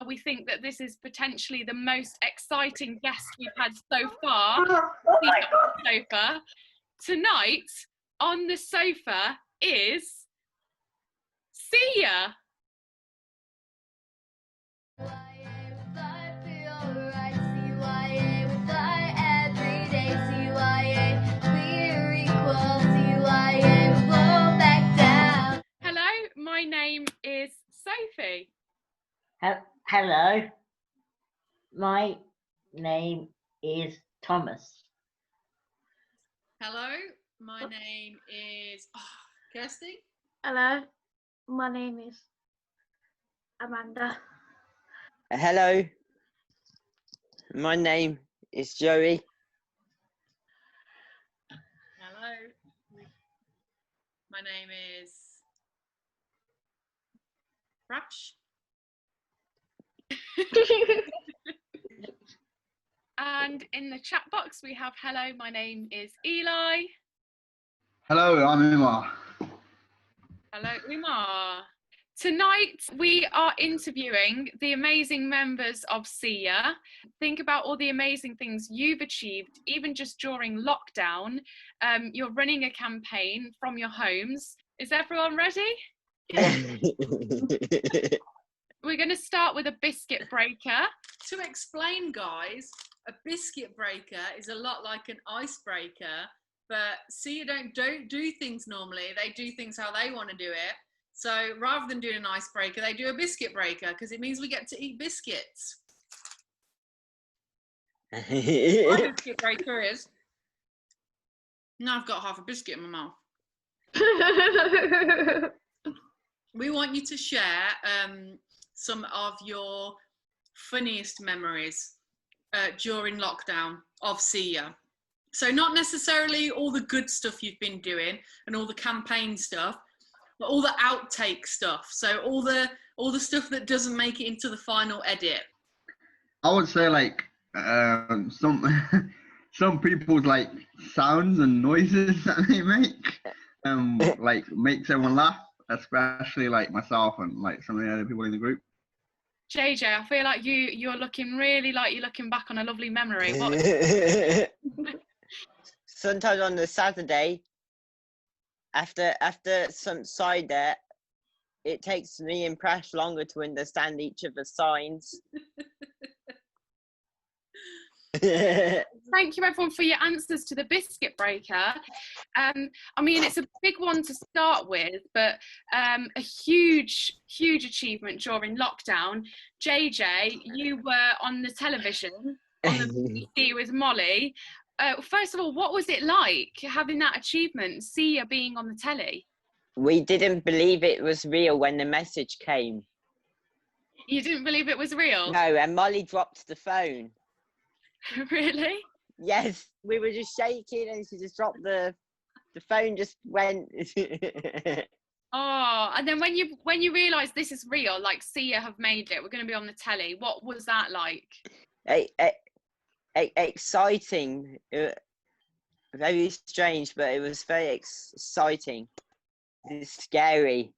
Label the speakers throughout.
Speaker 1: We think that this is potentially the most exciting guest we've had so far. Sofa. Tonight on the sofa is Sia. Hello, my name is Sophie.
Speaker 2: Hello, my name is Thomas.
Speaker 3: Hello, my name is Kirsty.
Speaker 4: Hello, my name is Amanda.
Speaker 5: Hello, my name is Joey.
Speaker 3: Hello, my name is Rash.
Speaker 1: And in the chat box we have, hello, my name is Eli.
Speaker 6: Hello, I'm Umar.
Speaker 1: Hello, Umar. Tonight we are interviewing the amazing members of Sia. Think about all the amazing things you've achieved, even just during lockdown. You're running a campaign from your homes. Is everyone ready? We're going to start with a biscuit breaker.
Speaker 3: To explain, guys, a biscuit breaker is a lot like an icebreaker, but Sia don't do things normally. They do things how they want to do it. So rather than doing an icebreaker, they do a biscuit breaker because it means we get to eat biscuits. My biscuit breaker is... Now I've got half a biscuit in my mouth. We want you to share some of your funniest memories during lockdown of Sia. So not necessarily all the good stuff you've been doing and all the campaign stuff, but all the outtake stuff. So all the stuff that doesn't make it into the final edit.
Speaker 6: I would say like some people's like sounds and noises that they make like makes everyone laugh, especially like myself and like some of the other people in the group.
Speaker 1: JJ, I feel like you're looking really like you're looking back on a lovely memory.
Speaker 5: Sometimes on the Saturday, after some cider, it takes me and Prash longer to understand each other's signs.
Speaker 1: Thank you everyone for your answers to the biscuit breaker. I mean, it's a big one to start with, but a huge achievement during lockdown. JJ, you were on the television on the BBC with Molly. First of all, what was it like having that achievement, Sia being on the telly?
Speaker 5: We didn't believe it was real when the message came.
Speaker 1: You didn't believe it was real?
Speaker 5: No, and Molly dropped the phone.
Speaker 1: Really?
Speaker 5: Yes, we were just shaking and she just dropped the phone, just went.
Speaker 1: Oh, and then when you realised this is real, like Sia have made it, we're going to be on the telly, what was that like?
Speaker 5: Exciting, very strange, but it was very exciting. It's scary.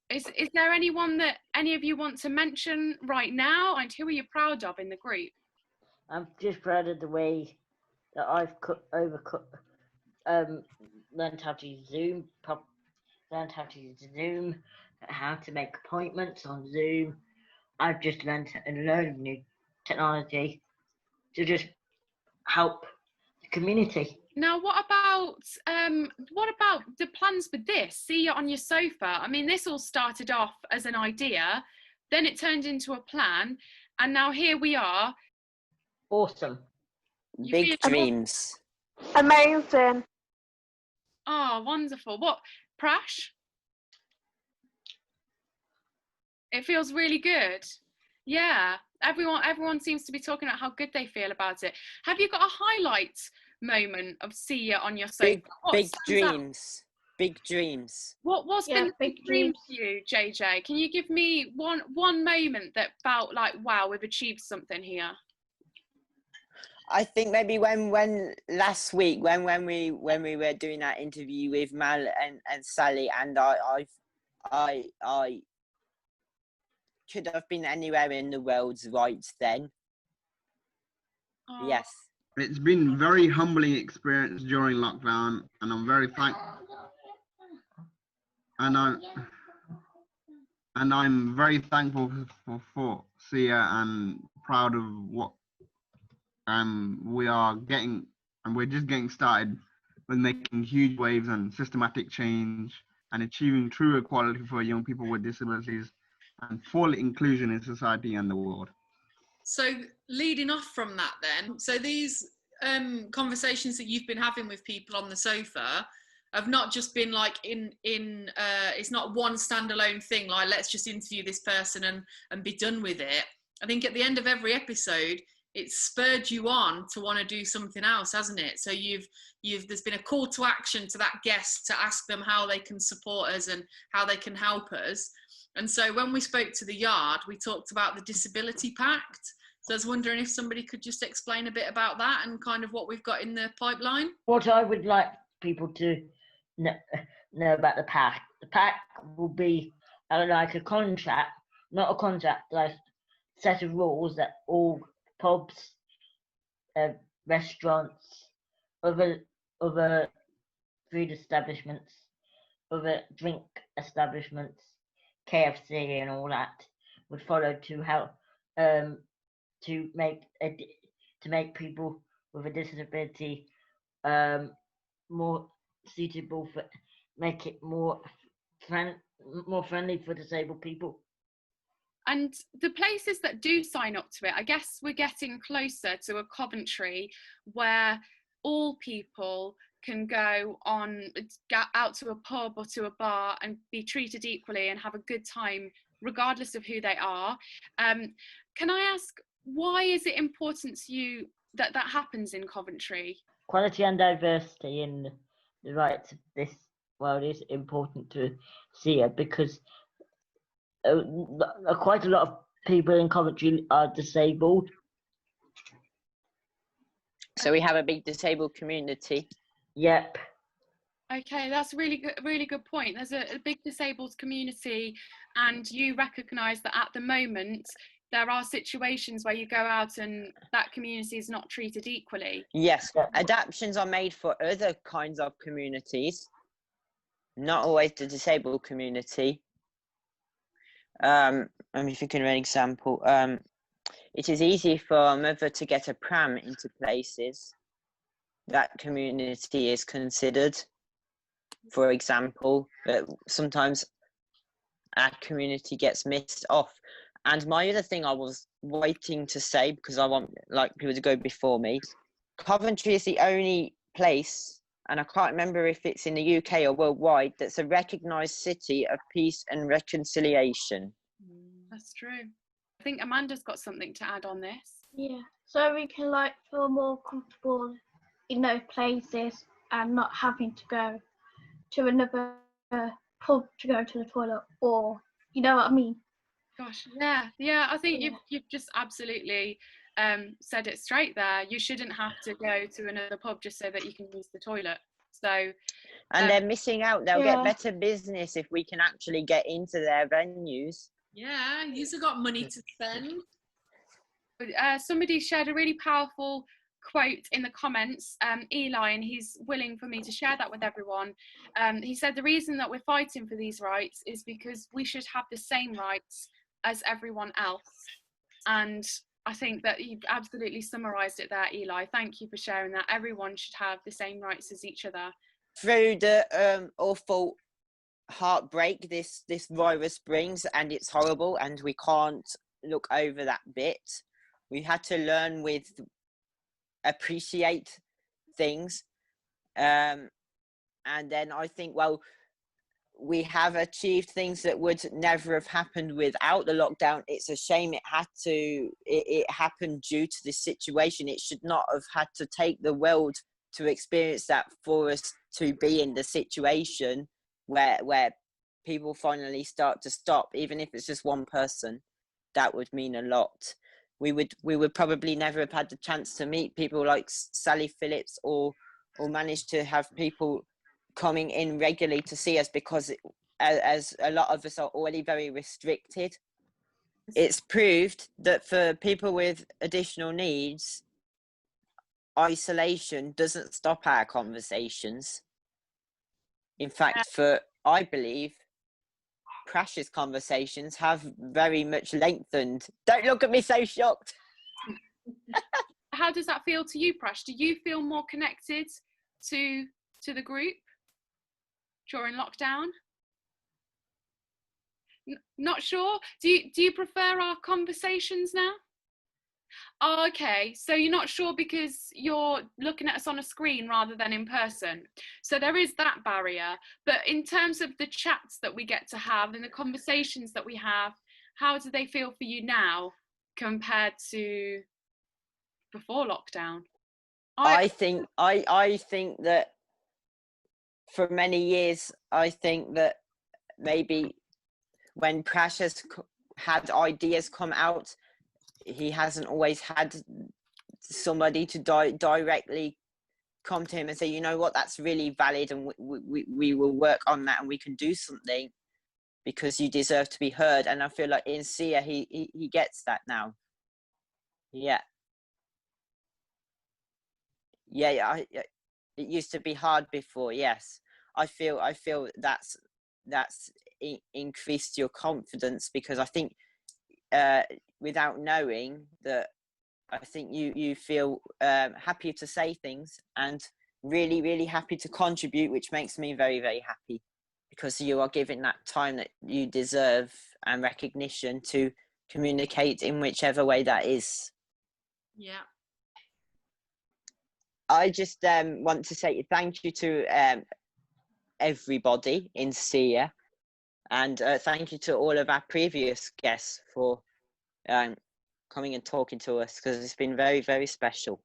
Speaker 1: Is there anyone that any of you want to mention right now, and who are you proud of in the group?
Speaker 2: I'm just proud of the way that I've learned how to use Zoom, how to make appointments on Zoom. I've just learned a load of new technology to just help the community.
Speaker 1: Now, what about the plans with this? See you on your sofa. I mean, this all started off as an idea, then it turned into a plan, and now here we are.
Speaker 2: Awesome.
Speaker 5: Big dreams.
Speaker 4: Amazing.
Speaker 1: Oh, wonderful. What, Prash? It feels really good. Yeah, everyone seems to be talking about how good they feel about it. Have you got a highlight moment of Sia on your sofa?
Speaker 5: Big dreams. Big dreams.
Speaker 1: What's been the big dream for you, JJ? Can you give me one moment that felt like, wow, we've achieved something here?
Speaker 5: I think maybe when last week when we were doing that interview with Mal and Sally, and I could have been anywhere in the world right then.
Speaker 1: Oh,
Speaker 5: Yes.
Speaker 6: It's been very humbling experience during lockdown, and I'm very I'm very thankful for Sia, and proud of what we are getting, and we're just getting started with making huge waves and systematic change and achieving true equality for young people with disabilities and full inclusion in society and the world.
Speaker 3: So leading off from that then, so these conversations that you've been having with people on the sofa have not just been like it's not one standalone thing like let's just interview this person and be done with it. I think at the end of every episode it's spurred you on to want to do something else, hasn't it? So there's been a call to action to that guest to ask them how they can support us and how they can help us. And so when we spoke to the Yard, we talked about the Disability Pact. So I was wondering if somebody could just explain a bit about that and kind of what we've got in the pipeline.
Speaker 2: What I would like people to know about the pact. The pact will be like a contract, not a contract, like a set of rules that all pubs, restaurants, other food establishments, other drink establishments, KFC and all that would follow to help to make people with a disability more suitable for, make it more friendly for disabled people.
Speaker 1: and the places that do sign up to it, I guess we're getting closer to a Coventry where all people can go out to a pub or to a bar and be treated equally and have a good time regardless of who they are. Can I ask, why is it important to you that that happens in Coventry?
Speaker 2: Quality and diversity in the rights of this world is important to see it, because quite a lot of people in Coventry are disabled.
Speaker 5: So we have a big disabled community.
Speaker 2: Yep.
Speaker 1: Okay, that's a really good point. There's a big disabled community, and you recognise that at the moment there are situations where you go out and that community is not treated equally.
Speaker 5: Yes, adaptations are made for other kinds of communities, not always the disabled community. Let me think of an example. It is easy for a mother to get a pram into places that community is considered, for example, but sometimes our community gets missed off. And my other thing I was waiting to say, because I want people to go before me, Coventry is the only place, and I can't remember if it's in the UK or worldwide, that's a recognised city of peace and reconciliation.
Speaker 1: That's true. I think Amanda's got something to add on this.
Speaker 4: Yeah, so we can feel more comfortable in those places and not having to go to another pub to go to the toilet, or you know what I mean.
Speaker 1: Gosh, yeah. I think you've just absolutely said it straight there. You shouldn't have to go to another pub just so that you can use the toilet. So,
Speaker 5: and they're missing out. They'll get better business if we can actually get into their venues.
Speaker 3: Yeah, you've got money to spend.
Speaker 1: Somebody shared a really powerful quote in the comments, Eli, and he's willing for me to share that with everyone. He said the reason that we're fighting for these rights is because we should have the same rights as everyone else. And I think that you've absolutely summarised it there, Eli. Thank you for sharing that. Everyone should have the same rights as each other.
Speaker 5: Through the awful heartbreak this virus brings, and it's horrible, and we can't look over that bit. We had to learn appreciate things, and then I think, well, we have achieved things that would never have happened without the lockdown. It's a shame it happened due to this situation. It should not have had to take the world to experience that for us to be in the situation where people finally start to stop, even if it's just one person. That would mean a lot. We would probably never have had the chance to meet people like Sally Phillips or manage to have people coming in regularly to see us, because as a lot of us are already very restricted. it's proved that for people with additional needs, isolation doesn't stop our conversations. In fact, I believe Crash's conversations have very much lengthened. Don't look at me so shocked.
Speaker 1: How does that feel to you, Prash? Do you feel more connected to the group during lockdown? Not sure. Do you prefer our conversations now? Oh, okay, so you're not sure because you're looking at us on a screen rather than in person. So there is that barrier. But in terms of the chats that we get to have and the conversations that we have, how do they feel for you now compared to before lockdown?
Speaker 5: I think that for many years, I think that maybe when Prash has had ideas come out, he hasn't always had somebody to directly come to him and say, you know what, that's really valid, and we will work on that, and we can do something because you deserve to be heard. And I feel like in Sia, he gets that now. Yeah. It used to be hard before. Yes, I feel that's increased your confidence, because I think without knowing that, I think you feel happy to say things and really, really happy to contribute, which makes me very, very happy, because you are given that time that you deserve and recognition to communicate in whichever way that is.
Speaker 3: Yeah.
Speaker 5: I just want to say thank you to everybody in SIA, and thank you to all of our previous guests for coming and talking to us, because it's been very, very special.